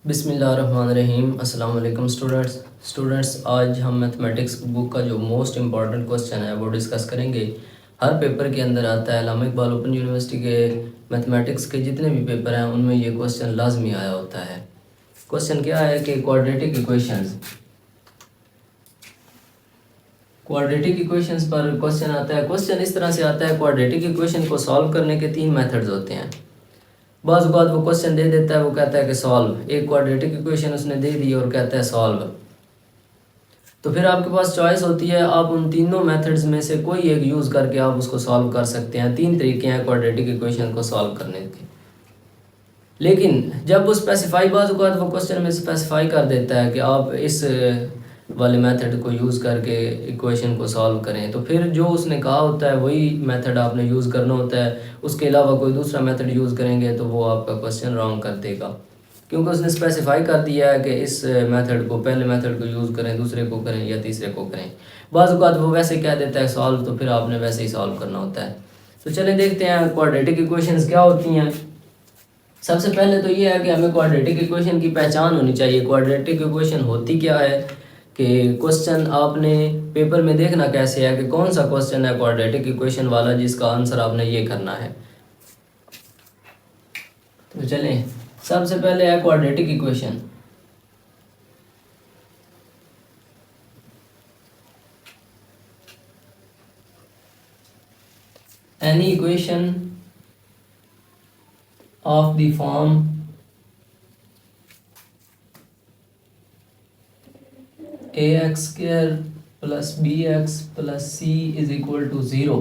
बिस्मिल्लाहिर्रहमानिर्रहीम। अस्सलाम वालेकुम स्टूडेंट्स आज हम मैथमेटिक्स बुक का जो मोस्ट इम्पॉर्टेंट क्वेश्चन है वो डिस्कस करेंगे। हर पेपर के अंदर आता है। अल्लामा इकबाल ओपन यूनिवर्सिटी के मैथमेटिक्स के जितने भी पेपर हैं उनमें ये क्वेश्चन लाजमी आया होता है। क्वेश्चन क्या है कि क्वाड्रेटिक इक्वेशंस पर क्वेश्चन आता है। क्वेश्चन इस तरह से आता है, क्वाड्रेटिक इक्वेशन को सॉल्व करने के 3 मेथड्स होते हैं। बाज़ औक़ात वो क्वेश्चन दे देता है, वो कहता है कि सॉल्व, एक क्वाड्रेटिक इक्वेशन उसने दे दी और कहता है सॉल्व। तो फिर आपके पास चॉइस होती है, आप उन तीनों मेथड्स में से कोई एक यूज़ करके आप उसको सॉल्व कर सकते हैं। 3 तरीके हैं क्वाड्रेटिक इक्वेशन को सॉल्व करने के। लेकिन जब वो स्पेसिफाई, बाज़ औक़ात वो क्वेश्चन में स्पेसिफाई कर देता है कि आप इस वाले मेथड को यूज़ करके इक्वेशन को सॉल्व करें, तो फिर जो उसने कहा होता है वही मेथड आपने यूज़ करना होता है। उसके अलावा कोई दूसरा मेथड यूज़ करेंगे तो वो आपका क्वेश्चन रॉन्ग कर देगा, क्योंकि उसने स्पेसिफाई कर दिया है कि इस मेथड को, पहले मेथड को यूज़ करें, दूसरे को करें या तीसरे को करें। बाज़ औक़ात वो वैसे कह देता है सॉल्व, तो फिर आपने वैसे ही सॉल्व करना होता है। तो चलें देखते हैं क्वाड्रेटिक इक्वेशंस क्या होती हैं। सबसे पहले तो ये है कि हमें क्वाड्रेटिक इक्वेशन की पहचान होनी चाहिए। क्वाड्रेटिक इक्वेशन होती क्या है कि क्वेश्चन आपने पेपर में देखना कैसे है कि कौन सा क्वेश्चन है क्वाड्रेटिक इक्वेशन वाला जिसका आंसर आपने ये करना है। तो चलें, सबसे पहले है quadratic equation. Any equation of the form ax square plus bx plus c is equal to 0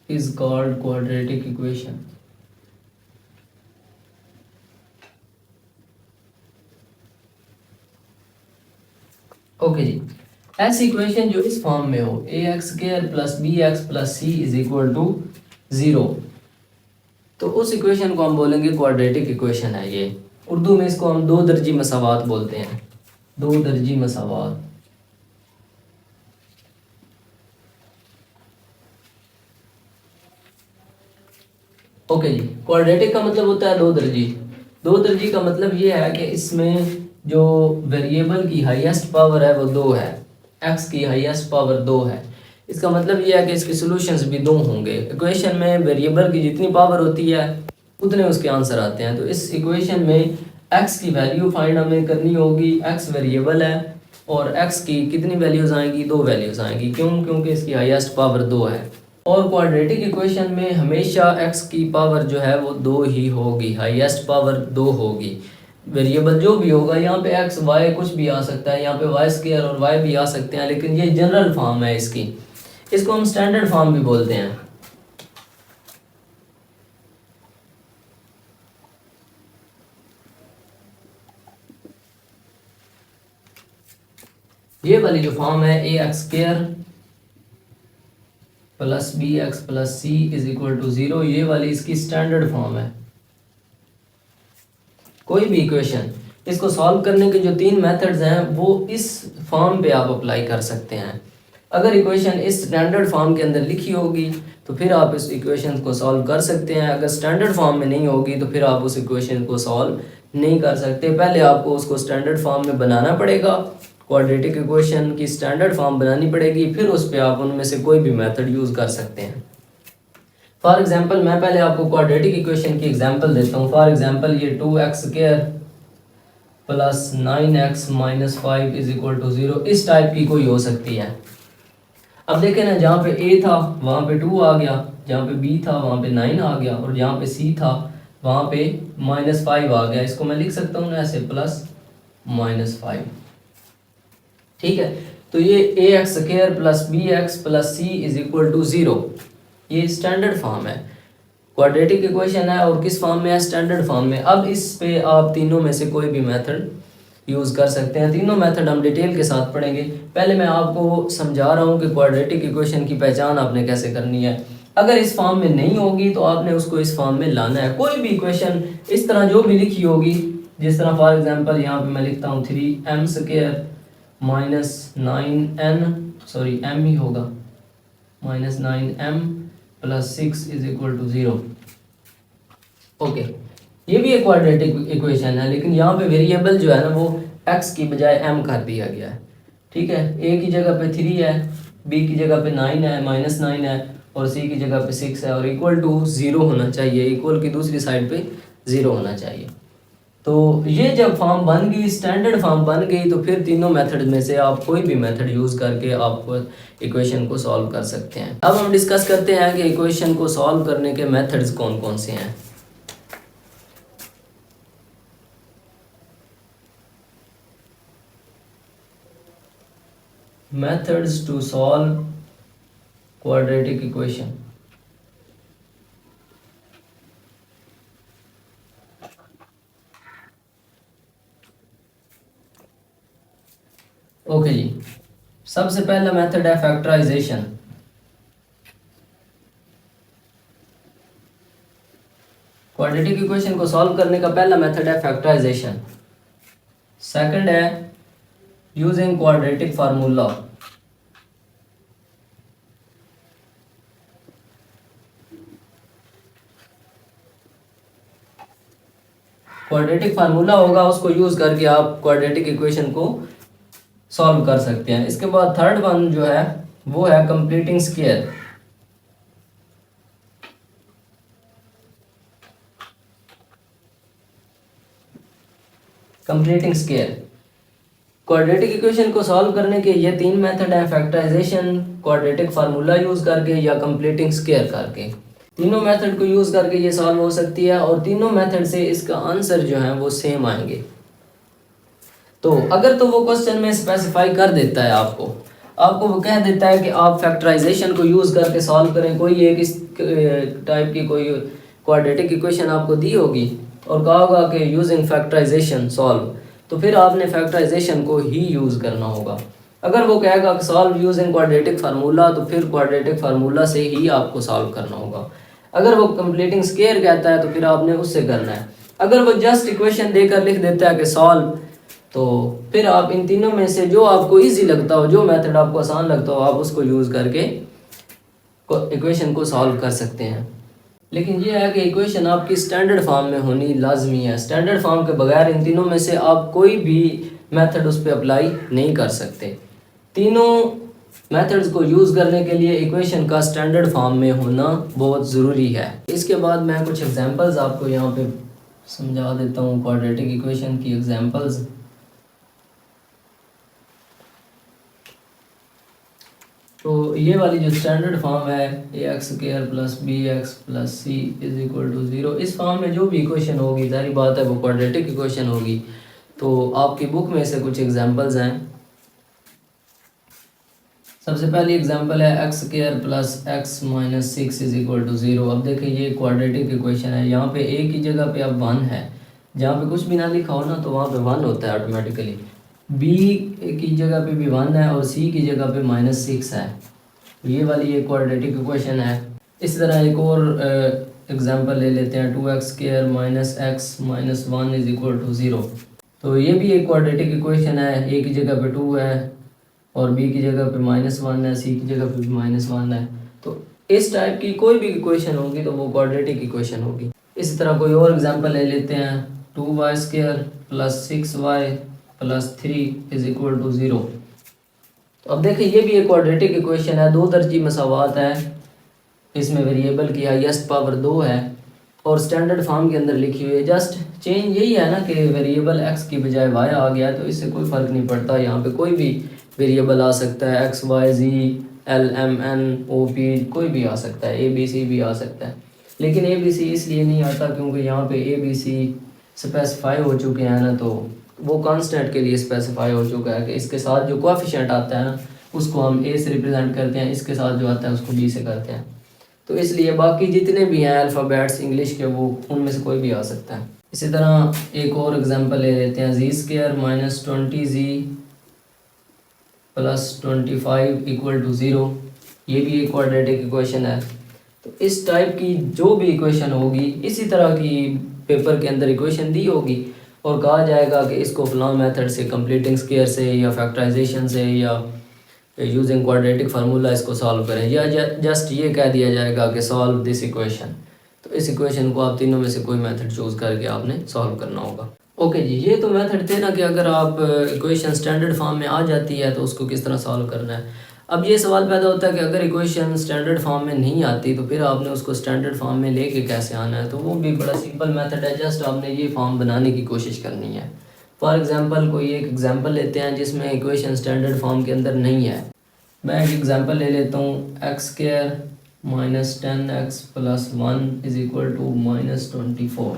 is called quadratic equation. Okay ji, ऐसी इक्वेशन जो इस फॉर्म में हो, ax square plus bx plus c is equal to 0, तो उस equation को हम बोलेंगे क्वाड्रेटिक इक्वेशन है। ये उर्दू में इसको हम 2 दर्जी मसावात बोलते हैं। 2 दर्जी मसावात। ओके जी, क्वाड्रेटिक का मतलब होता है 2 दर्जी। 2 दर्जी का मतलब ये है कि इसमें जो वेरिएबल की हाईएस्ट पावर है वो 2 है, x की हाईएस्ट पावर 2 है। इसका मतलब ये है कि इसके सॉल्यूशंस भी 2 होंगे। इक्वेशन में वेरिएबल की जितनी पावर होती है उतने उसके आंसर आते हैं। तो इस इक्वेशन में x की वैल्यू फाइंड हमें करनी होगी। x वेरिएबल है और x की कितनी वैल्यूज़ आएंगी? 2 वैल्यूज़ आएंगी। क्यों? क्योंकि इसकी हाईएस्ट पावर 2 है। और क्वाड्रेटिक इक्वेशन में हमेशा x की पावर जो है वो 2 ही होगी, हाईएस्ट पावर 2 होगी। वेरिएबल जो भी होगा, यहाँ पे x y कुछ भी आ सकता है, यहाँ पे y स्क्वायर और y भी आ सकते हैं, लेकिन ये जनरल फॉर्म है इसकी। इसको हम स्टैंडर्ड फॉर्म भी बोलते हैं। ये वाली जो फॉर्म है ax square plus bx plus c is equal to 0, ये वाली इसकी स्टैंडर्ड फॉर्म है। कोई भी इक्वेशन, इसको सॉल्व करने के जो 3 मेथड्स हैं वो इस फॉर्म पे आप अप्लाई कर सकते हैं। अगर इक्वेशन इस स्टैंडर्ड फॉर्म के अंदर लिखी होगी तो फिर आप इस इक्वेशन को सॉल्व कर सकते हैं। अगर स्टैंडर्ड फॉर्म में नहीं होगी तो फिर आप उस इक्वेशन को सॉल्व नहीं कर सकते। पहले आपको उसको स्टैंडर्ड फॉर्म में बनाना पड़ेगा, क्वाड्रेटिक इक्वेशन की स्टैंडर्ड फॉर्म बनानी पड़ेगी, फिर उस पर आप उनमें से कोई भी मेथड यूज़ कर सकते हैं। फॉर एग्जांपल, मैं पहले आपको क्वाड्रेटिक इक्वेशन की एग्जांपल देता हूँ। फॉर एग्जांपल, ये 2x square plus 9x minus 5 is equal to 0, इस टाइप की कोई हो सकती है। अब देखें ना, जहाँ पे a था वहाँ पे 2 आ गया, जहाँ पे b था वहाँ पे 9 आ गया, और जहाँ पे c था वहाँ पे माइनस 5 आ गया। इसको मैं लिख सकता हूँ ना ऐसे, प्लस माइनस 5। ठीक है, तो ये ax square plus bx plus c is equal to 0, ये स्टैंडर्ड फॉर्म है। क्वाड्रेटिक इक्वेशन है और किस फॉर्म में है? स्टैंडर्ड फॉर्म में। अब इस पे आप तीनों में से कोई भी मेथड यूज़ कर सकते हैं। तीनों मेथड हम डिटेल के साथ पढ़ेंगे। पहले मैं आपको समझा रहा हूँ कि क्वाड्रेटिक इक्वेशन की पहचान आपने कैसे करनी है। अगर इस फॉर्म में नहीं होगी तो आपने उसको इस फॉर्म में लाना है। कोई भी इक्वेशन इस तरह जो भी लिखी होगी, जिस तरह फॉर एग्जांपल यहाँ पे मैं लिखता हूँ 3m square minus 9n, sorry m ही होगा, minus 9m plus 6 is equal to 0। Okay, ये भी एक क्वाड्रेटिक इक्वेशन है, लेकिन यहाँ पे वेरिएबल जो है ना वो x की बजाय m कर दिया गया है। ठीक है, a की जगह पे 3 है, b की जगह पे 9 है, -9 है, और c की जगह पे 6 है, और इक्वल टू 0 होना चाहिए, इक्वल की दूसरी साइड पे 0 होना चाहिए। तो ये जब फॉर्म बन गई, स्टैंडर्ड फॉर्म बन गई, तो फिर तीनों मेथड में से आप कोई भी मेथड यूज़ करके आप इक्वेशन को सॉल्व कर सकते हैं। अब हम डिस्कस करते हैं कि इक्वेशन को सॉल्व करने के मेथड्स कौन कौन से हैं। Methods to solve quadratic equation. Okay ji, सबसे पहला मेथड है फैक्टराइजेशन। क्वाड्रेटिक इक्वेशन को सॉल्व करने का पहला मेथड है फैक्टराइजेशन। सेकंड है using quadratic formula. Quadratic formula होगा, उसको यूज करके आप क्वाड्रेटिक इक्वेशन को सॉल्व कर सकते हैं। इसके बाद थर्ड वन जो है वो है completing square. Completing square, quadratic equation को सॉल्व करने के ये तीन मेथड हैं, फैक्टराइजेशन, क्वाड्रेटिक फार्मूला यूज करके, या कंप्लीटिंग स्क्वायर करके। तीनों मेथड को यूज करके ये सॉल्व हो सकती है, और तीनों मेथड से इसका आंसर जो है वो सेम आएंगे। तो अगर तो वो क्वेश्चन में स्पेसिफाई कर देता है, आपको वो कह देता है कि आप फैक्टराइजेशन को यूज करके सॉल्व करें, कोई एक इस टाइप की कोई क्वाड्रेटिक इक्वेशन आपको दी होगी और कहा होगा कि यूजिंग फैक्टराइजेशन सॉल्व, तो फिर आपने फैक्टराइजेशन को ही यूज करना होगा। अगर वो कहेगा कि सॉल्व यूजिंग क्वाड्रेटिक फार्मूला, तो फिर क्वाड्रेटिक फार्मूला से ही आपको सॉल्व करना होगा। अगर वो कंप्लीटिंग स्क्वायर कहता है तो फिर आपने उससे करना है। अगर वो जस्ट इक्वेशन देकर लिख देता है कि सॉल्व, तो फिर आप इन तीनों में से जो आपको इजी लगता हो, जो मेथड आपको आसान लगता हो, आप उसको यूज़ करके इक्वेशन को सॉल्व कर सकते हैं। लेकिन ये है कि इक्वेशन आपकी स्टैंडर्ड फॉर्म में होनी लाजमी है। स्टैंडर्ड फॉर्म के बगैर इन तीनों में से आप कोई भी मेथड उस पर अप्लाई नहीं कर सकते। तीनों मेथड्स को यूज़ करने के लिए इक्वेशन का स्टैंडर्ड फॉर्म में होना बहुत ज़रूरी है। इसके बाद मैं कुछ एग्जांपल्स आपको यहाँ पे समझा देता हूँ, क्वाड्रेटिक इक्वेशन की एग्जांपल्स। तो ये वाली जो स्टैंडर्ड फॉर्म है ax² + bx + c = 0, इस फॉर्म में जो भी इक्वेशन होगी, जारी बात है वो क्वाड्रेटिक इक्वेशन होगी। तो आपकी बुक में से कुछ एग्जांपल्स हैं। सबसे पहली एग्जांपल है x² + x - 6 = 0। अब देखिए ये क्वाड्रेटिक इक्वेशन है, यहाँ पे a की जगह पे अब 1 है, जहाँ पे कुछ भी ना लिखा हो ना तो वहाँ पे 1 होता है ऑटोमेटिकली। b की जगह पे भी 1 है और c की जगह पे -6 है। ये वाली एक क्वाड्रेटिक इक्वेशन है। इस तरह एक और एग्जांपल ले लेते हैं, 2x² - x - 1 = 0। तो ये भी एक क्वाड्रेटिक इक्वेशन है, a की जगह पे 2 है और b की जगह पे -1 है, c की जगह पे भी -1 है। तो इस टाइप की कोई भी इक्वेशन होगी तो वो क्वाड्रेटिक इक्वेशन होगी। इसी तरह कोई और एग्जांपल ले लेते हैं, 2y² + 6y + 3 = 0। तो अब देखिए ये भी एक क्वाड्रेटिक इक्वेशन है, दो दर्जी मसावात है, इसमें वेरिएबल की हाईएस्ट पावर 2 है और स्टैंडर्ड फॉर्म के अंदर लिखी हुई है। जस्ट चेंज यही है ना कि वेरिएबल x की बजाय y आ गया, तो इससे कोई फ़र्क नहीं पड़ता। यहाँ पे कोई भी वेरिएबल आ सकता है, x, y, z, l, m, n, o, p, कोई भी आ सकता है, a, b, c भी आ सकता है। लेकिन a, b, c इसलिए नहीं आता क्योंकि यहाँ पे a, b, c स्पेसिफाई हो चुके हैं ना, तो वो कांस्टेंट के लिए स्पेसिफाई हो चुका है कि इसके साथ जो कोएफिशिएंट आता है ना उसको हम a से रिप्रेजेंट करते हैं, इसके साथ जो आता है उसको b से करते हैं। तो इसलिए बाकी जितने भी हैं अल्फ़ाबेट्स इंग्लिश के, वो उनमें से कोई भी आ सकता है। इसी तरह एक और एग्जांपल ले लेते हैं, z² - 20z + 25 = 0। ये भी एक क्वाड्रेटिक इक्वेशन है। तो इस टाइप की जो भी इक्वेशन होगी, इसी तरह की पेपर के अंदर इक्वेशन दी होगी और कहा जाएगा कि इसको फलां मेथड से, कंप्लीटिंग स्क्वायर से या फैक्टराइजेशन से या यूजिंग क्वाड्रेटिक फार्मूला इसको सॉल्व करें, या जस्ट ये कह दिया जाएगा कि सॉल्व दिस इक्वेशन। तो इस इक्वेशन को आप तीनों में से कोई मेथड चूज़ करके आपने सॉल्व करना होगा। ओके जी, ये तो मेथड थे ना कि अगर आप इक्वेशन स्टैंडर्ड फॉर्म में आ जाती है तो उसको किस तरह सॉल्व करना है। अब ये सवाल पैदा होता है कि अगर इक्वेशन स्टैंडर्ड फॉर्म में नहीं आती तो फिर आपने उसको स्टैंडर्ड फॉर्म में लेके कैसे आना है। तो वो भी बड़ा सिंपल मेथड है, जस्ट आपने ये फॉर्म बनाने की कोशिश करनी है। फॉर एग्जांपल कोई एक एग्जांपल लेते हैं जिसमें इक्वेशन स्टैंडर्ड फॉर्म के अंदर नहीं है। मैं एक एग्जांपल ले लेता हूँ, x² minus 10x plus 1 is equal to -24।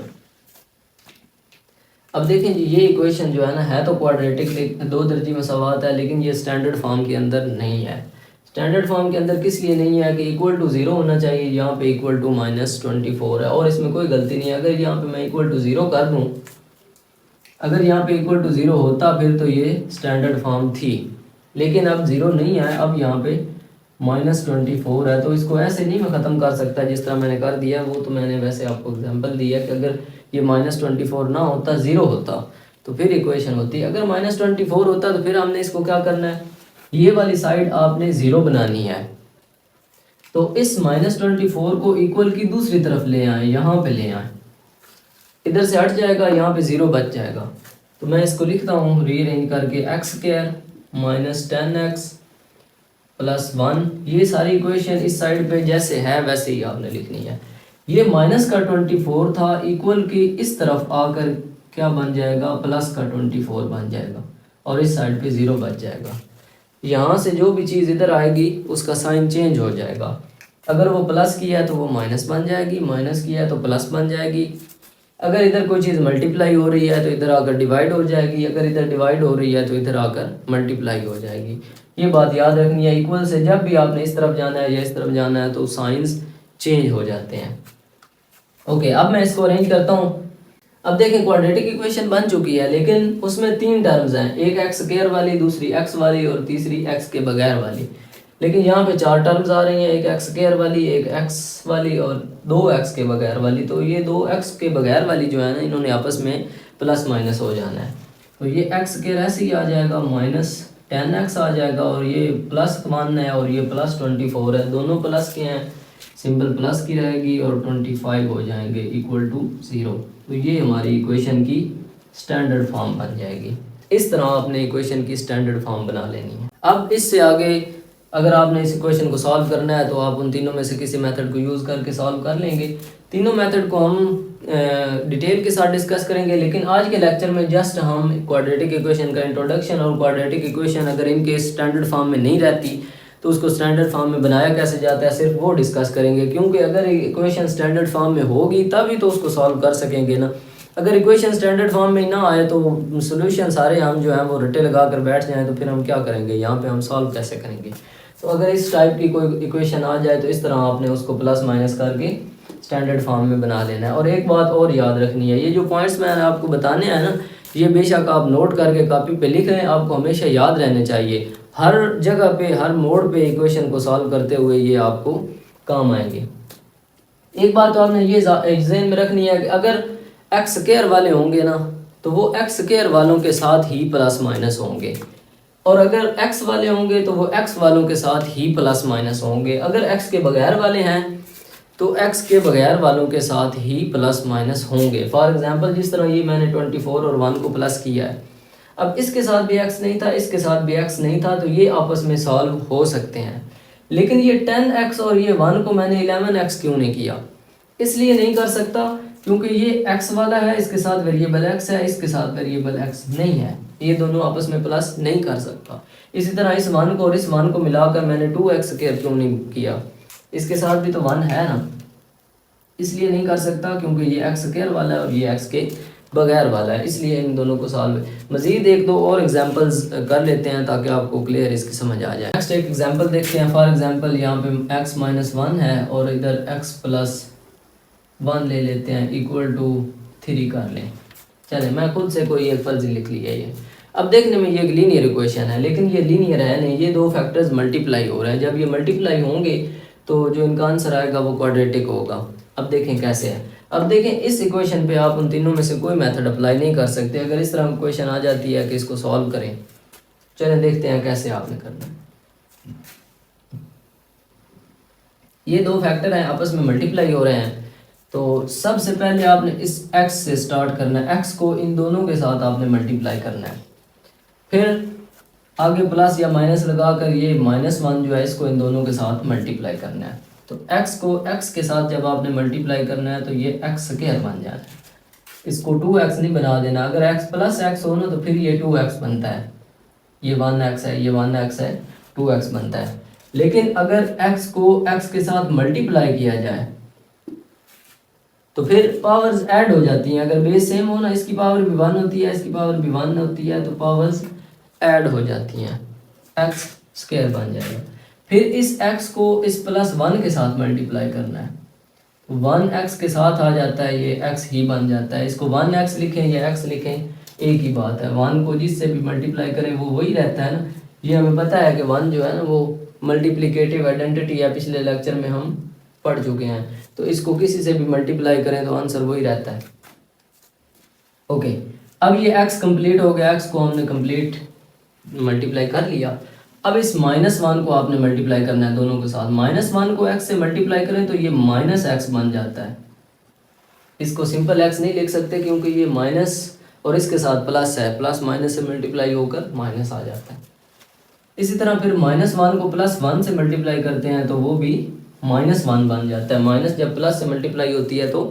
अब देखें जी, ये इक्वेशन जो है ना है तो क्वाड्रेटिक, दो दर्जी मसावात है, लेकिन ये स्टैंडर्ड फॉर्म के अंदर नहीं है। स्टैंडर्ड फॉर्म के अंदर किस लिए नहीं है कि इक्वल टू 0 होना चाहिए, यहाँ पे इक्वल टू -24 है और इसमें कोई गलती नहीं है। अगर यहाँ पे मैं इक्वल टू 0 कर दूँ, अगर यहाँ पे इक्वल टू 0 होता फिर तो ये स्टैंडर्ड फॉर्म थी, लेकिन अब 0 नहीं है, अब यहाँ पे -24 है। तो इसको ऐसे नहीं मैं ख़त्म कर सकता जिस तरह मैंने कर दिया। वो तो मैंने वैसे आपको एग्जांपल दिया कि अगर ये -24 ना होता, 0 होता तो फिर इक्वेशन होती। अगर -24 होता तो फिर हमने इसको क्या करना है, ये वाली साइड आपने 0 बनानी है। तो इस -24 को इक्वल की दूसरी तरफ ले आए, यहाँ पे ले आए, इधर से हट जाएगा, यहाँ पे 0 बच जाएगा। तो मैं इसको लिखता हूँ रीअरेंज करके, x² माइनस 10x प्लस 1। ये सारी इक्वेशन इस साइड पे जैसे है वैसे ही आपने लिखनी है। ये माइनस का 24 था, इक्वल की इस तरफ आकर क्या बन जाएगा, प्लस का 24 बन जाएगा और इस साइड पे 0 बच जाएगा। यहाँ से जो भी चीज़ इधर आएगी उसका साइन चेंज हो जाएगा। अगर वो प्लस की है तो वो माइनस बन जाएगी, माइनस की है तो प्लस बन जाएगी। अगर इधर कोई चीज़ मल्टीप्लाई हो रही है तो इधर आकर डिवाइड हो जाएगी, अगर इधर डिवाइड हो रही है तो इधर आकर मल्टीप्लाई हो जाएगी। ये बात याद रखनी है। इक्वल से जब भी आपने इस तरफ जाना है या इस तरफ जाना है तो साइंस चेंज हो जाते हैं। ओके, अब मैं इसको अरेंज करता हूँ। अब देखें क्वाड्रेटिक इक्वेशन बन चुकी है, लेकिन उसमें 3 टर्म्स हैं, एक x² वाली, दूसरी x वाली और तीसरी x के बगैर वाली। लेकिन यहाँ पे 4 टर्म्स आ रही हैं, एक x² वाली, एक x वाली और 2x के बगैर वाली। तो ये 2x के बगैर वाली जो है ना, इन्होंने आपस में प्लस माइनस हो जाना है। तो ये x² ऐसे ही आ जाएगा, -10x आ जाएगा और ये +1 है और ये +24 है, दोनों प्लस के हैं, सिंपल प्लस की रहेगी और 25 हो जाएंगे इक्वल टू 0। तो ये हमारी इक्वेशन की स्टैंडर्ड फॉर्म बन जाएगी। इस तरह आपने इक्वेशन की स्टैंडर्ड फॉर्म बना लेनी है। अब इससे आगे अगर आपने इस इक्वेशन को सॉल्व करना है तो आप उन तीनों में से किसी मेथड को यूज़ करके सॉल्व कर लेंगे। तीनों मेथड को हम डिटेल के साथ डिस्कस करेंगे, लेकिन आज के लेक्चर में जस्ट हम क्वाड्रेटिक इक्वेशन का इंट्रोडक्शन और क्वाड्रेटिक इक्वेशन अगर इनके स्टैंडर्ड फॉर्म में नहीं रहती तो उसको स्टैंडर्ड फॉर्म में बनाया कैसे जाता है, सिर्फ वो डिस्कस करेंगे। क्योंकि अगर इक्वेशन स्टैंडर्ड फॉर्म में होगी तभी तो उसको सॉल्व कर सकेंगे ना। अगर इक्वेशन स्टैंडर्ड फॉर्म में ना आए तो सोल्यूशन सारे हम जो हैं वो रट्टे लगा कर बैठ जाएँ तो फिर हम क्या करेंगे, यहाँ पे हम सॉल्व कैसे करेंगे। तो अगर इस टाइप की कोई इक्वेशन आ जाए तो इस तरह आपने उसको प्लस माइनस करके स्टैंडर्ड फॉर्म में बना लेना है। और एक बात और याद रखनी है, ये जो पॉइंट्स मैंने आपको बताने हैं ना, ये बेशक आप नोट करके कॉपी पे लिख रहे हैं, आपको हमेशा याद रहने चाहिए। हर जगह पे, हर मोड़ पे इक्वेशन को सॉल्व करते हुए ये आपको काम आएंगे। एक बात तो आपने ये ज़हन में रखनी है कि अगर x² वाले होंगे ना तो वो x² वालों के साथ ही प्लस माइनस होंगे, और अगर x वाले होंगे तो वो x वालों के साथ ही प्लस माइनस होंगे। अगर x के बगैर वाले हैं तो x के बगैर वालों के साथ ही प्लस माइनस होंगे। फॉर एग्जांपल जिस तरह ये मैंने 24 और 1 को प्लस किया है, अब इसके साथ भी x नहीं था, इसके साथ भी x नहीं था, तो ये आपस में सॉल्व हो सकते हैं। लेकिन ये 10x और ये 1 को मैंने 11x क्यों नहीं किया, इसलिए नहीं कर सकता क्योंकि ये x वाला है, इसके साथ वेरिएबल x है, इसके साथ वेरिएबल x नहीं है, ये दोनों आपस में प्लस नहीं कर सकता। इसी तरह इस 1 को और इस 1 को मिलाकर मैंने 2x क्यों नहीं किया, इसके साथ भी तो 1 है ना, इसलिए नहीं कर सकता क्योंकि ये x² वाला है और ये x के बगैर वाला है, इसलिए इन दोनों को सॉल्व। मज़ीद एक दो और एग्जांपल्स कर लेते हैं ताकि आपको क्लियर इसकी समझ आ जाए। नेक्स्ट एक एग्जांपल देखते हैं। फॉर एग्जांपल यहाँ पे x - 1 है और इधर x + 1 ले लेते हैं, इक्वल टू 3 कर लें। चलें, मैं खुद से कोई एक फर्ज लिख लिया ये। अब देखने में ये एक लीनियर इक्वेशन है, लेकिन ये लीनियर है नहीं, ये दो फैक्टर्स मल्टीप्लाई हो रहे हैं। जब ये मल्टीप्लाई होंगे तो जो इनका आंसर आएगा वो क्वाड्रेटिक होगा। अब देखें कैसे है। अब देखें इस इक्वेशन पे आप उन तीनों में से कोई मेथड अप्लाई नहीं कर सकते। अगर इस तरह इक्वेशन आ जाती है कि इसको सॉल्व करें, चलें देखते हैं कैसे आपने करना है। ये दो फैक्टर हैं, आपस में मल्टीप्लाई हो रहे हैं, तो सबसे पहले आपने इस x से स्टार्ट करना है, x को इन दोनों के साथ आपने मल्टीप्लाई करना है, फिर आगे प्लस या माइनस लगाकर ये -1 जो है इसको इन दोनों के साथ मल्टीप्लाई करना है। तो x को x के साथ जब आपने मल्टीप्लाई करना है तो ये x स्क्वायर बन जाना है, इसको 2x नहीं बना देना। अगर x प्लस x हो ना तो फिर ये 2x बनता है, ये 1x है, ये 1x है, 2x बनता है। लेकिन अगर x को x के साथ मल्टीप्लाई किया जाए तो फिर पावर्स ऐड हो जाती हैं। अगर बेस सेम हो ना, इसकी पावर भी 1 होती है, इसकी पावर भी 1 होती है, तो पावर्स ऐड हो जाती हैं, x स्क्वायर बन जाएगा। फिर इस x को इस +1 के साथ मल्टीप्लाई करना है, 1x के साथ आ जाता है, ये x ही बन जाता है। इसको 1x लिखें या x लिखें एक ही बात है, 1 को जिससे भी मल्टीप्लाई करें वो वही रहता है ना। ये हमें पता है कि 1 जो है ना वो मल्टीप्लिकेटिव आइडेंटिटी है, पिछले लेक्चर में हम पढ़ चुके हैं। तो इसको किसी से भी मल्टीप्लाई करें तो आंसर वही रहता है। ओके, अब ये x कंप्लीट हो गया, x को हमने कंप्लीट मल्टीप्लाई कर लिया। अब इस -1 को आपने मल्टीप्लाई करना है दोनों के साथ। -1 को x से मल्टीप्लाई करें तो ये -x बन जाता है। इसको सिंपल x नहीं लिख सकते क्योंकि ये माइनस और इसके साथ प्लस है, प्लस माइनस से मल्टीप्लाई होकर माइनस आ जाता है। इसी तरह फिर -1 को +1 से मल्टीप्लाई करते हैं तो वो भी -1 बन जाता है। माइनस जब प्लस से मल्टीप्लाई होती है तो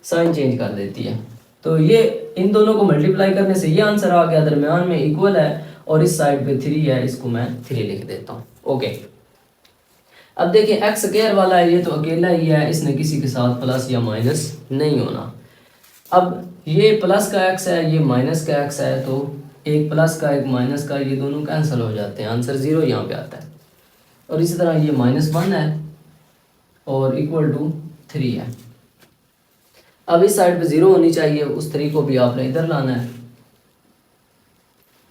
साइन चेंज कर देती है। तो ये इन दोनों को मल्टीप्लाई करने से ये आंसर आ गया, दरमियान में इक्वल है और इस साइड पे 3 है, इसको मैं 3 लिख देता हूँ। ओके, अब देखिए x स्क्वायर वाला है, ये तो अकेला ही है, इसने किसी के साथ प्लस या माइनस नहीं होना। अब ये प्लस का x है, ये माइनस का x है, तो एक प्लस का एक माइनस का, ये दोनों कैंसिल हो जाते हैं, आंसर 0 यहाँ पे आता है। और इसी तरह ये -1 है और इक्वल टू 3 है। अब इस साइड पे 0 होनी चाहिए, उस 3 को भी आपने इधर लाना है।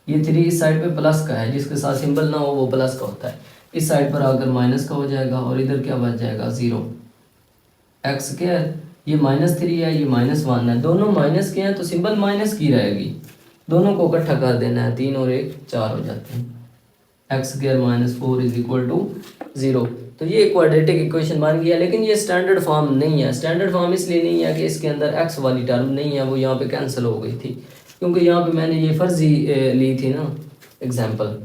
ये 3 इस साइड पे प्लस का है, जिसके साथ सिंबल ना हो वो प्लस का होता है। इस साइड पर आकर माइनस का हो जाएगा और इधर क्या बच जाएगा 0। x स्क्वायर, ये -3 है, ये -1 है, दोनों माइनस के हैं तो सिंबल माइनस की रहेगी। दोनों को इकट्ठा कर देना है, 3 और 1 4 हो जाते हैं। x square -4 is equal to 0। तो ये क्वाड्रेटिक इक्वेशन बन गया। लेकिन ये स्टैंडर्ड फॉर्म नहीं है। स्टैंडर्ड फॉर्म इसलिए नहीं है कि इसके अंदर x वाली टर्म नहीं है, वो यहाँ पे कैंसिल हो गई थी, क्योंकि यहाँ पे मैंने ये फर्जी ली थी ना एग्जाम्पल।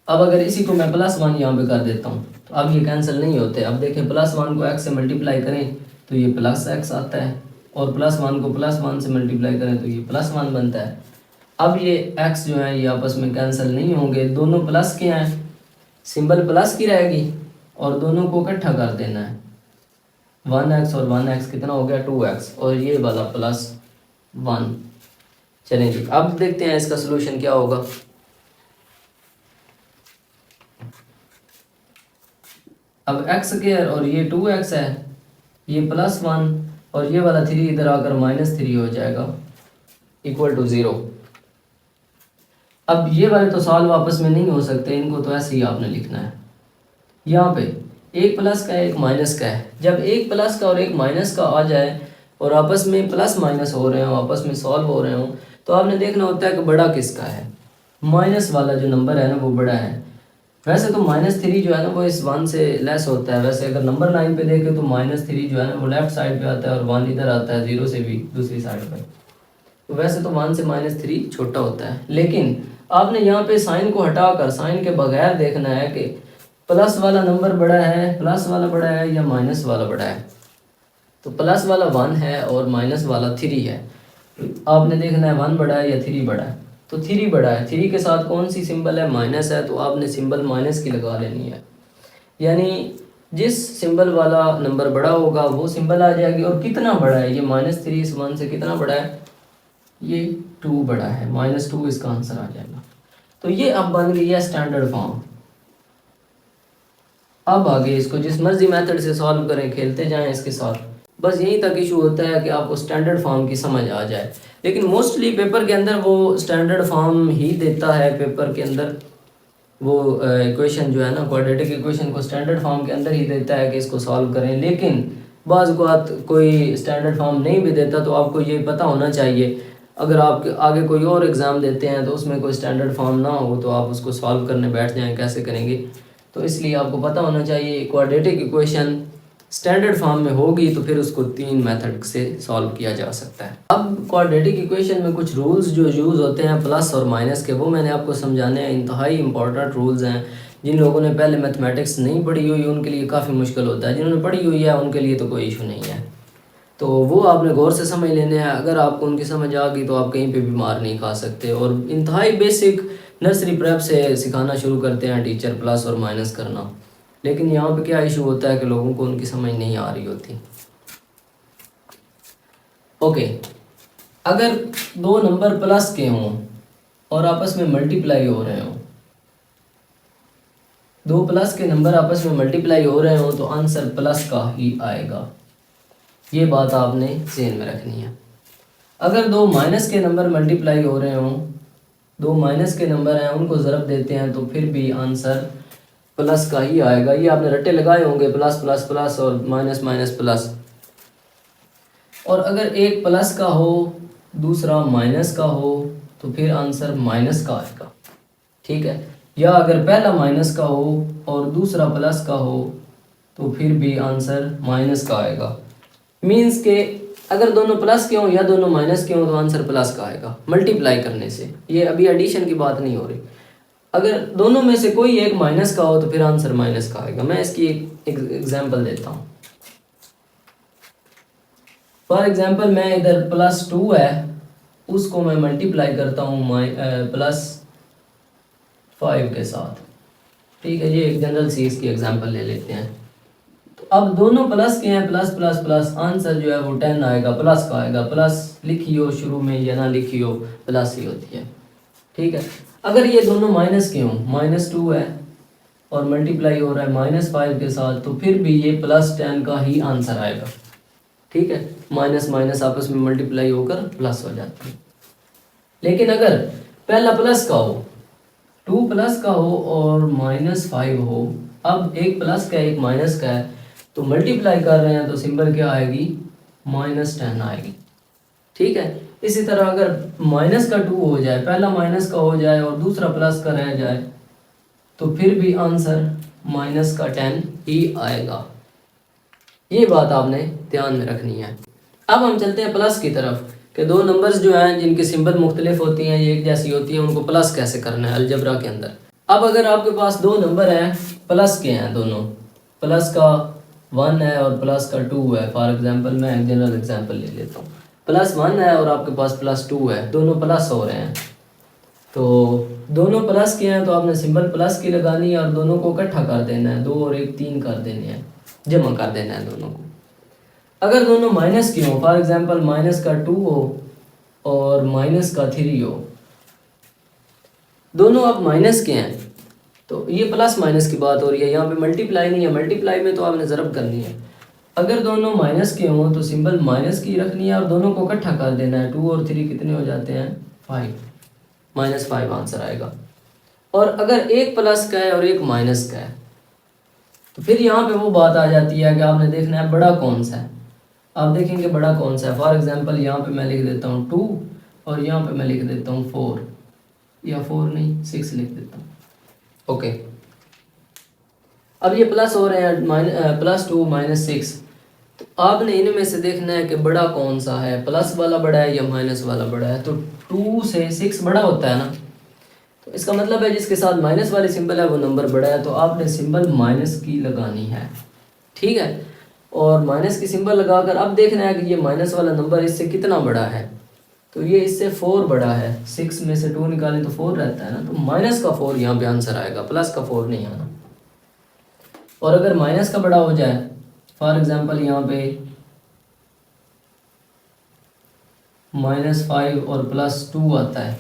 अब अगर इसी को मैं +1 यहाँ पे कर देता हूँ तो अब ये कैंसिल नहीं होते। अब देखें +1 को x से मल्टीप्लाई करें तो ये +x आता है, और +1 को +1 से मल्टीप्लाई करें तो ये +1 बनता है। अब ये x जो है ये आपस में कैंसिल नहीं होंगे, दोनों प्लस के हैं, सिंबल प्लस की रहेगी और दोनों को इकट्ठा कर देना है। 1x और 1x कितना हो गया 2x, और ये वाला +1। चलें जी, अब देखते हैं इसका सलूशन क्या होगा। अब x स्क्वायर और ये 2x है, ये +1 और ये वाला 3 इधर आकर -3 हो जाएगा इक्वल टू 0। अब ये वाले तो सॉल्व आपस में नहीं हो सकते, इनको तो ऐसे ही आपने लिखना है। यहाँ पे एक प्लस का एक माइनस का है, जब एक प्लस का और एक माइनस का आ जाए और आपस में प्लस माइनस हो रहे हो, आपस में सॉल्व हो रहे हो, तो आपने देखना होता है कि बड़ा किसका है। माइनस वाला जो नंबर है ना वो बड़ा है। वैसे तो -3 जो है ना वो इस 1 से लेस होता है। वैसे अगर नंबर 9 पे देखें तो -3 जो है ना वो लेफ्ट साइड पे आता है और 1 इधर आता है 0 से भी दूसरी साइड पे। तो वैसे तो 1 से -3 छोटा होता है, लेकिन आपने यहाँ पे साइन को हटाकर साइन के बगैर देखना है कि प्लस वाला नंबर बड़ा है, प्लस वाला बड़ा है या माइनस वाला बड़ा है। तो प्लस वाला 1 है और माइनस वाला 3 है। आपने देखना है 1 बड़ा है या 3 बड़ा है। तो 3 बड़ा है, 3 के साथ कौन सी सिंबल है माइनस है, तो आपने सिंबल माइनस की लगा लेनी है। यानी जिस सिंबल वाला नंबर बड़ा होगा वो सिंबल आ जाएगी। और कितना बड़ा है, ये -3 इस 1 से कितना बड़ा है, ये 2 बड़ा है, -2 इसका आंसर आ जाएगा। तो ये अब बन गई है स्टैंडर्ड फॉर्म। अब आगे इसको जिस मर्जी मेथड से सॉल्व करें, खेलते जाएं इसके साथ। बस यहीं तक इशू होता है कि आपको स्टैंडर्ड फॉर्म की समझ आ जाए। लेकिन मोस्टली पेपर के अंदर वो स्टैंडर्ड फॉर्म ही देता है। पेपर के अंदर वो इक्वेशन जो है ना, क्वाड्रेटिक इक्वेशन को स्टैंडर्ड फॉर्म के अंदर ही देता है कि इसको सॉल्व करें। लेकिन बाज़ बात कोई स्टैंडर्ड फॉर्म नहीं भी देता, तो आपको ये पता होना चाहिए अगर आप आगे कोई और एग्ज़ाम देते हैं तो उसमें कोई स्टैंडर्ड फॉर्म ना हो तो आप उसको सॉल्व करने बैठ जाएं, कैसे करेंगे। तो इसलिए आपको पता होना चाहिए क्वाड्रेटिक इक्वेशन स्टैंडर्ड फॉर्म में होगी तो फिर उसको 3 मेथड से सॉल्व किया जा सकता है। अब क्वाड्रेटिक इक्वेशन में कुछ रूल्स जो यूज़ होते हैं प्लस और माइनस के, वो मैंने आपको समझाने हैं। इंतहाई इंपॉर्टेंट रूल्स हैं। जिन लोगों ने पहले मैथमेटिक्स नहीं पढ़ी हुई उनके लिए काफ़ी मुश्किल होता है, जिन्होंने पढ़ी हुई है उनके लिए तो कोई इशू नहीं है। तो वो आपने गौर से समझ लेने हैं। अगर आपको उनकी समझ आ गई तो आप कहीं पे भी मार नहीं खा सकते। और इंतहाई बेसिक नर्सरी प्रेप से सिखाना शुरू करते हैं टीचर प्लस और माइनस करना। लेकिन यहाँ पे क्या इशू होता है कि लोगों को उनकी समझ नहीं आ रही होती। ओके, अगर 2 नंबर प्लस के हों और आपस में मल्टीप्लाई हो रहे हों, 2 प्लस के नंबर आपस में मल्टीप्लाई हो रहे हों तो आंसर प्लस का ही आएगा। ये बात आपने ज़हन में रखनी है। अगर 2 माइनस के नंबर मल्टीप्लाई हो रहे हों, 2 माइनस के नंबर हैं उनको ज़रब देते हैं तो फिर भी आंसर प्लस का ही आएगा। ये आपने रट्टे लगाए होंगे, प्लस प्लस प्लस और माइनस माइनस प्लस। और अगर एक प्लस का हो दूसरा माइनस का हो तो फिर आंसर माइनस का आएगा। ठीक है, या अगर पहला माइनस का हो और दूसरा प्लस का हो तो फिर भी आंसर माइनस का आएगा। मीन्स के अगर दोनों प्लस के हों या दोनों माइनस के हों तो आंसर प्लस का आएगा मल्टीप्लाई करने से। ये अभी एडिशन की बात नहीं हो रही। अगर दोनों में से कोई एक माइनस का हो तो फिर आंसर माइनस का आएगा। मैं इसकी एक एग्जांपल देता हूँ। फॉर एग्जांपल मैं इधर +2 है, उसको मैं मल्टीप्लाई करता हूँ +5 के साथ। ठीक है, ये एक जनरल सी इसकी एग्जांपल ले लेते हैं। तो अब दोनों प्लस के हैं, प्लस प्लस प्लस, आंसर जो है वो 10 आएगा, प्लस का आएगा। प्लस लिखी हो शुरू में या ना लिखी हो प्लस ही होती है। ठीक है, अगर ये दोनों माइनस के हों, -2 है और मल्टीप्लाई हो रहा है -5 के साथ तो फिर भी ये +10 का ही आंसर आएगा। ठीक है, माइनस माइनस आपस में मल्टीप्लाई होकर प्लस हो जाती है। लेकिन अगर पहला प्लस का हो, 2 प्लस का हो और -5 हो, अब एक प्लस का एक माइनस का है तो मल्टीप्लाई कर रहे हैं तो सिंबल क्या आएगी, -10 आएगी। ठीक है, इसी तरह अगर -2 हो जाए, पहला माइनस का हो जाए और दूसरा प्लस का रह जाए तो फिर भी आंसर -10 ही आएगा। ये बात आपने ध्यान में रखनी है। अब हम चलते हैं प्लस की तरफ कि 2 नंबर्स जो हैं जिनकी सिंबल मुख्तलिफ होती हैं, ये एक जैसी होती हैं, उनको प्लस कैसे करना है अलजबरा के अंदर। अब अगर आपके पास 2 नंबर हैं प्लस के हैं, दोनों प्लस का 1 है और प्लस का 2 है। फॉर एग्जांपल मैं एक जनरल एग्जांपल ले लेता हूँ। +1 है और आपके पास +2 है, दोनों प्लस हो रहे हैं। तो दोनों प्लस के हैं तो आपने सिंबल प्लस की लगानी है और दोनों को इकट्ठा कर देना है, 2 और 1 3 कर देने हैं, जमा कर देना है दोनों को। अगर दोनों माइनस के हों, फॉर एग्जांपल -2 हो और -3 हो, दोनों अब माइनस के हैं तो ये प्लस माइनस की बात हो रही है, यहाँ पे मल्टीप्लाई नहीं है। मल्टीप्लाई में तो आपने ज़रब करनी है। अगर दोनों माइनस के हों तो सिंबल माइनस की रखनी है और दोनों को इकट्ठा कर देना है। 2 और 3 कितने हो जाते हैं, 5, -5 आंसर आएगा। और अगर एक प्लस का है और एक माइनस का है तो फिर यहाँ पे वो बात आ जाती है कि आपने देखना है बड़ा कौन सा है। आप देखेंगे बड़ा कौन सा है। फॉर एग्जांपल यहाँ पे मैं लिख देता हूँ 2 और यहाँ पे मैं लिख देता हूँ 4, या 4 नहीं 6 लिख देता हूँ। ओके, अब ये प्लस हो रहे हैं, +2 -6, तो आपने इनमें से देखना है कि बड़ा कौन सा है, प्लस वाला बड़ा है या माइनस वाला बड़ा है। तो 2 से 6 बड़ा होता है ना, तो इसका मतलब है जिसके साथ माइनस वाली सिंबल है वो नंबर बड़ा है, तो आपने सिंबल माइनस की लगानी है। ठीक है, और माइनस की सिंबल लगाकर अब देखना है कि ये माइनस वाला नंबर इससे कितना बड़ा है। तो ये इससे 4 बड़ा है, 6 में से 2 निकालें तो 4 रहता है ना, तो -4 यहाँ पे आंसर आएगा, +4 नहीं आना। और अगर माइनस का बड़ा हो जाए, फॉर एग्जांपल यहाँ पे -5 और +2 आता है।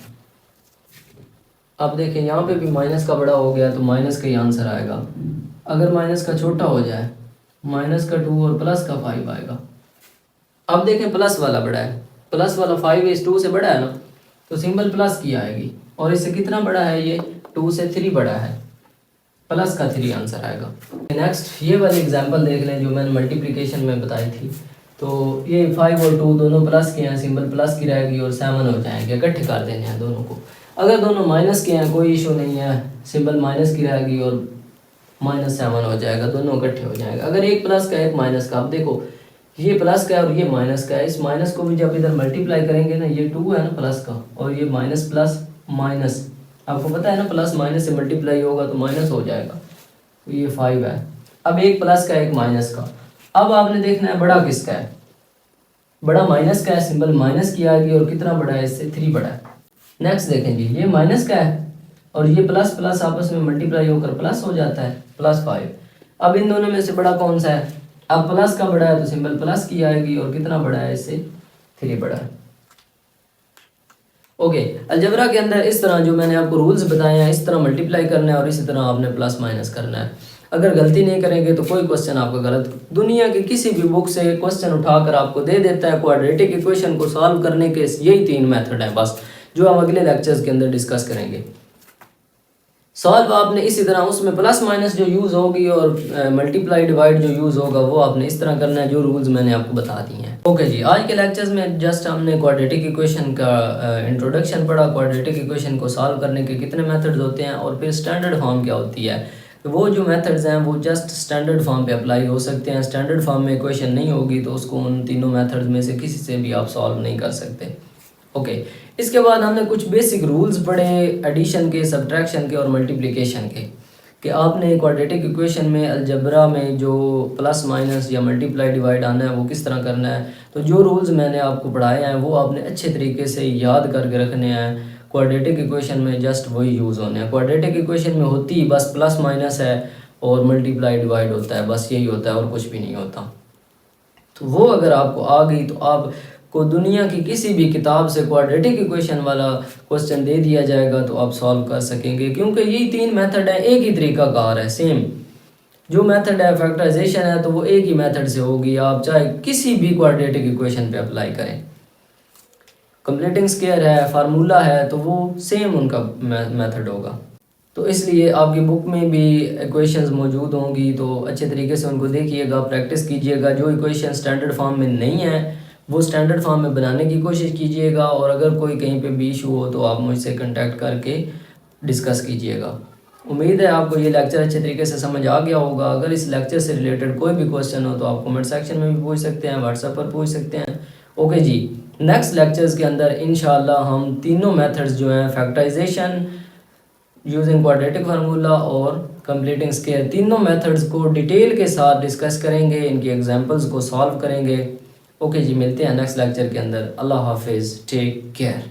अब देखें यहाँ पे भी माइनस का बड़ा हो गया तो माइनस का ही आंसर आएगा। अगर माइनस का छोटा हो जाए, -2 और +5 आएगा। अब देखें प्लस वाला बड़ा है, प्लस वाला 5 इस 2 से बड़ा है ना, तो सिंबल प्लस की आएगी। और इससे कितना बड़ा है, ये 2 से 3 बड़ा है, प्लस का 3 आंसर आएगा। नेक्स्ट ये वाली एग्जांपल देख लें जो मैंने मल्टीप्लिकेशन में बताई थी। तो ये 5 और 2 दोनों प्लस के हैं, सिंबल प्लस की रहेगी और 7 हो जाएंगे, इकट्ठे कर देने हैं दोनों को। अगर दोनों माइनस के हैं कोई इशू नहीं है, सिंबल माइनस की रहेगी और -7 हो जाएगा, दोनों इकट्ठे हो जाएगा। अगर एक प्लस का एक माइनस का, अब देखो ये प्लस का है और ये माइनस का है, इस माइनस को भी जब इधर मल्टीप्लाई करेंगे ना, ये 2 है ना प्लस का, और ये माइनस प्लस माइनस, आपको पता है ना प्लस माइनस से मल्टीप्लाई होगा तो माइनस हो जाएगा, तो ये 5 है। अब एक प्लस का एक माइनस का, अब आपने देखना है बड़ा किसका है, बड़ा माइनस का है, सिंबल माइनस की आएगी, और कितना बड़ा है इससे 3 बड़ा है। नेक्स्ट देखें जी, ये माइनस का है और ये प्लस प्लस आपस में मल्टीप्लाई होकर प्लस हो जाता है, +5। अब इन दोनों में से बड़ा कौन सा है, अब प्लस का बड़ा है तो सिंबल प्लस की आएगी, और कितना बड़ा है इससे 3 बड़ा है। ओके, अलजेब्रा के अंदर इस तरह जो मैंने आपको रूल्स बताए हैं, इस तरह मल्टीप्लाई करना है और इसी तरह आपने प्लस माइनस करना है। अगर गलती नहीं करेंगे तो कोई क्वेश्चन आपका गलत, दुनिया की किसी भी बुक से क्वेश्चन उठाकर आपको दे देता है। क्वाड्रेटिक इक्वेशन को सॉल्व करने के यही 3 मेथड हैं बस, जो हम अगले लेक्चर्स के अंदर डिस्कस करेंगे। सॉल्व आपने इसी तरह, उसमें प्लस माइनस जो यूज़ होगी और मल्टीप्लाई डिवाइड जो यूज़ होगा वो आपने इस तरह करना है, जो रूल्स मैंने आपको बता दिए हैं। ओके जी, आज के लेक्चर्स में जस्ट हमने क्वाड्रेटिक इक्वेशन का इंट्रोडक्शन पढ़ा, क्वाड्रेटिक इक्वेशन को सॉल्व करने के कितने मेथड्स होते हैं, और फिर स्टैंडर्ड फॉर्म क्या होती है। तो वो जो मेथड्स हैं वो जस्ट स्टैंडर्ड फॉर्म पे अप्लाई हो सकते हैं। स्टैंडर्ड फॉर्म में इक्वेशन नहीं होगी तो उसको उन तीनों मेथड्स में से किसी से भी आप सॉल्व नहीं कर सकते। ओके, इसके बाद हमने कुछ बेसिक रूल्स पढ़े एडिशन के, सब्ट्रैक्शन के और मल्टीप्लिकेशन के, कि आपने क्वाड्रेटिक इक्वेशन में अलजबरा में जो प्लस माइनस या मल्टीप्लाई डिवाइड आना है वो किस तरह करना है। तो जो रूल्स मैंने आपको पढ़ाए हैं वो आपने अच्छे तरीके से याद करके रखने हैं। क्वाड्रेटिक इक्वेशन में जस्ट वही यूज़ होने हैं। क्वाड्रेटिक इक्वेशन में होती ही बस प्लस माइनस है और मल्टीप्लाई डिवाइड होता है, बस यही होता है और कुछ भी नहीं होता। तो वो अगर आपको आ गई तो आपको दुनिया की किसी भी किताब से क्वाड्रेटिक इक्वेशन वाला क्वेश्चन दे दिया जाएगा तो आप सॉल्व कर सकेंगे, क्योंकि यही 3 मेथड है, एक ही तरीका कार है सेम। जो मेथड है फैक्टराइजेशन है तो वो एक ही मेथड से होगी, आप चाहे किसी भी क्वाड्रेटिक इक्वेशन पे अप्लाई करें। कंप्लीटिंग स्क्वायर है, फार्मूला है, तो वो सेम उनका मेथड होगा। तो इसलिए आपकी बुक में भी इक्वेशंस मौजूद होंगी, तो अच्छे तरीके से उनको देखिएगा, प्रैक्टिस कीजिएगा। जो इक्वेशन स्टैंडर्ड फॉर्म में नहीं है वो स्टैंडर्ड फॉर्म में बनाने की कोशिश कीजिएगा, और अगर कोई कहीं पे भी इशू हो तो आप मुझसे कांटेक्ट करके डिस्कस कीजिएगा। उम्मीद है आपको ये लेक्चर अच्छे तरीके से समझ आ गया होगा। अगर इस लेक्चर से रिलेटेड कोई भी क्वेश्चन हो तो आप कमेंट सेक्शन में भी पूछ सकते हैं, व्हाट्सएप पर पूछ सकते हैं। ओके जी, नेक्स्ट लेक्चर्स के अंदर इंशाल्लाह हम तीनों मेथड्स जो हैं फैक्टराइजेशन यूजिंग क्वाड्रेटिक फार्मूला और कंप्लीटिंग स्क्वायर, तीनों मेथड्स को डिटेल के साथ डिस्कस करेंगे, इनकी एग्जांपल्स को सॉल्व करेंगे। ओके जी, मिलते हैं नेक्स्ट लेक्चर के अंदर। अल्लाह हाफिज़, टेक केयर।